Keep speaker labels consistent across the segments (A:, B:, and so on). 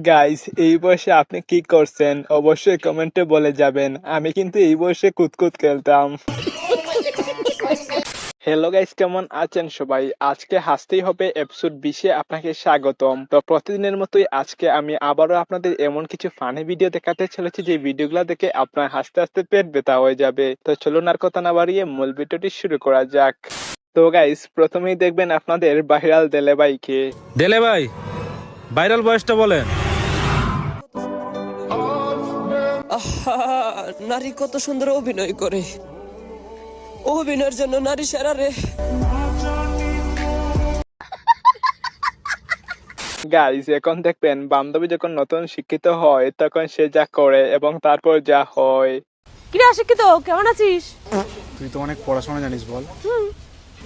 A: Guys, এই বয়সে আপনি কি করছেন অবশ্যই কমেন্টে বলে যাবেন। আমি কিন্তু এই বয়সে কুতকুত খেলতাম। হ্যালো গাইস, কেমন আছেন সবাই? আজকে হাসতেই হবে এপিসোড 20-এ আপনাকে স্বাগতম। তো প্রতিদিনের মতোই আজকে আমি আবারও আপনাদের এমন কিছু ফানি ভিডিও দেখাতে চলেছি যে ভিডিওগুলো দেখে আপনার হাসতে হাসতে পেট ব্যথা হয়ে যাবে। তো চলুন আর কথা না বাড়িয়ে মূল ভিডিওটি শুরু করা যাক। তো গাইস, প্রথমেই দেখবেন আপনাদের ভাইরাল দেলে ভাইকে।
B: দেলে ভাই, ভাইরাল বয়সটা বলেন।
C: আহা, নারী কত সুন্দর অভিনয় করে। অভিনয়ের জন্য নারী সেরা রে।
A: গাইস, এখন দেখবেন বান্ধবী যখন নতুন শিক্ষিত হয় তখন সে যা করে এবং তারপর যা হয়।
D: কিরে অশিক্ষিত, কেমন আছিস?
E: তুই তো অনেক পড়াশোনা জানিস, বল।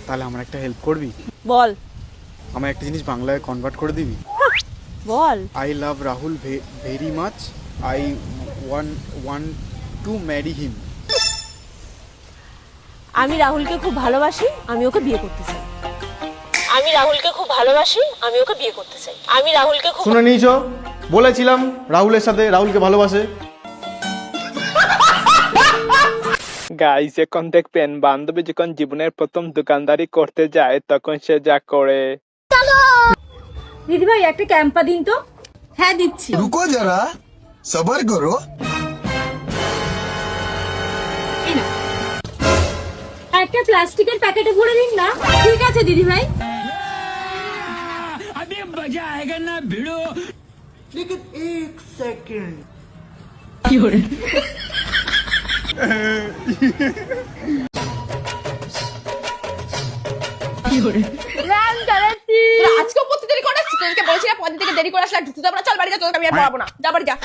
E: তাহলে আমার একটা হেল্প করবি?
D: বল।
E: আমার একটা জিনিস বাংলায় কনভার্ট করে দিবি?
D: বল।
E: I love Rahul very much, I want to marry him.
D: আমি রাহুলকে খুব ভালোবাসি, আমি ওকে বিয়ে করতে চাই। আমি রাহুলকে খুব ভালোবাসি, আমি ওকে বিয়ে করতে চাই। আমি রাহুলকে খুব
F: শুনে নিয়েছো? বলেছিলাম রাহুলের সাথে, রাহুলকে ভালোবাসে।
A: গাইস, এখন দেখবেন বান্ধবী যখন জীবনের প্রথম দোকানদারি করতে যায় তখন সে যা করে।
D: দিদি ভাই একটা ক্যাম্পা দিন তো। হ্যাঁ দিচ্ছি।
G: रुको जरा सबर करो।
D: একটা প্লাস্টিকের প্যাকেটে ভরে দিন না। ঠিক আছে দিদি ভাই।
H: আজকেও পড়তে দেরি করে তোদেরকে বলেছিলাম পরের থেকে দেরি করে আসলে ঢুকতে যাবো না। চল বাড়ি যা, তোদেরকে আমি আর পড়াবো না। যা বাড়ি যা।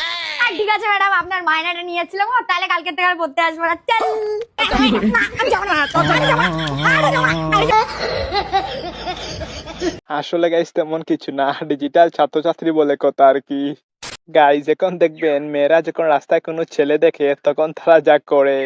I: ঠিক আছে ম্যাডাম, আপনার মাইনাটা নিয়েছিলাম, তাহলে কালকে থেকে আর পড়তে আসবো না। চল।
A: আসলে গাইস তেমন কিছু না, ডিজিটাল ছাত্রছাত্রী বলে কথা আর কি। গাইস, এখন দেখবেন মেয়েরা যখন রাস্তায় কোনো ছেলে দেখে তখন তারা যা করে।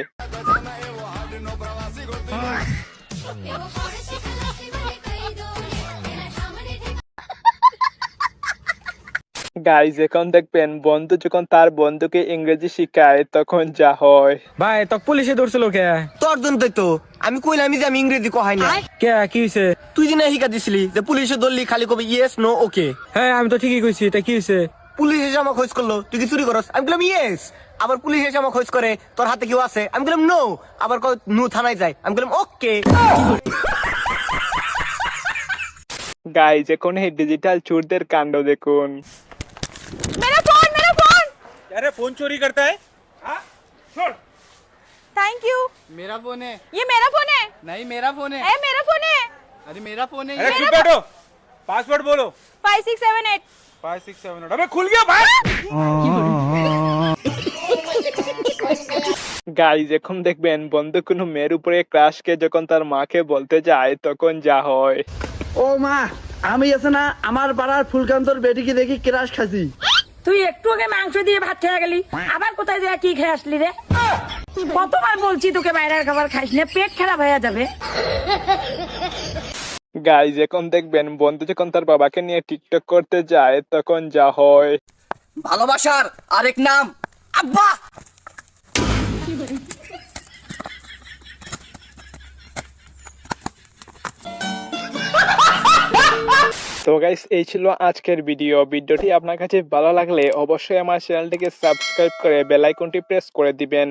A: গাইস, এখন দেখবেন বন্ধু যখন তার বন্ধুকে ইংরেজি শিখায় তখন যা হয়।
B: ভাই তো পুলিশে ধরছিল কে?
C: তোর জন্য তো আমি কইলাম যে আমি ইংরেজি কহাই না।
B: কে কি হইছে?
C: তুই যে না শিখা দিছিলি যে পুলিশে ধরলি খালি কবি ইয়েস নো ওকে।
B: হ্যাঁ আমি তো ঠিকই কইছি, এটা কি হইছে?
C: পুলিশ এসে আমাকে খোঁজ করলো তুই কি চুরি করস, আমি বললাম ইয়েস। আবার পুলিশ এসে আমাকে খোঁজ করে তোর হাতে কেউ আছে, আমি বললাম নো। আবার নু থানায় যায়, আমি বললাম ওকে।
A: গাইস, এখন এই ডিজিটাল চোরদের কাণ্ড দেখুন।
H: मेरा फोन, मेरा फोन।
B: अरे फोन चोरी करता है?
H: Thank you.
F: मेरा फोन है।
H: ये मेरा फोन है।
F: नहीं, मेरा फोन है।
H: ए मेरा फोन है।
F: अरे मेरा फोन है।
B: अरे चुप बैठो, पासवर्ड बोलो।
H: 5678।
B: 5678। अबे खुल गया भाई।
A: গাইস, এখন দেখবেন বন্ধু কোনো মেয়ের উপরে ক্রাশকে যখন তার মাকে বলতে যায় তখন যা হয়।
J: ও মা, আমি আছে না আমার পাড়ার ফুলকান্তর বেটিকে দেখি ক্রাশ খাসি।
D: তুই একটু আগে মাংস দিয়ে ভাত খেয়ে গেলি, আবার কোথায় যা কি খেয়ে আসলি রে? কতবার বলছি তোকে বাইরের খাবার খাইস না, পেট খারাপ হয়ে যাবে।
A: গাইস, এখন দেখবেন বন্ধু যখন তার বাবাকে নিয়ে টিকটক করতে যায় তখন যা হয়।
C: ভালোবাসার আরেক নাম আব্বা।
A: তো গাইস, এই ছিল আজকের ভিডিওটি আপনার কাছে ভালো লাগলে অবশ্যই আমার চ্যানেলটিকে সাবস্ক্রাইব করে বেল আইকনটি প্রেস করে দিবেন।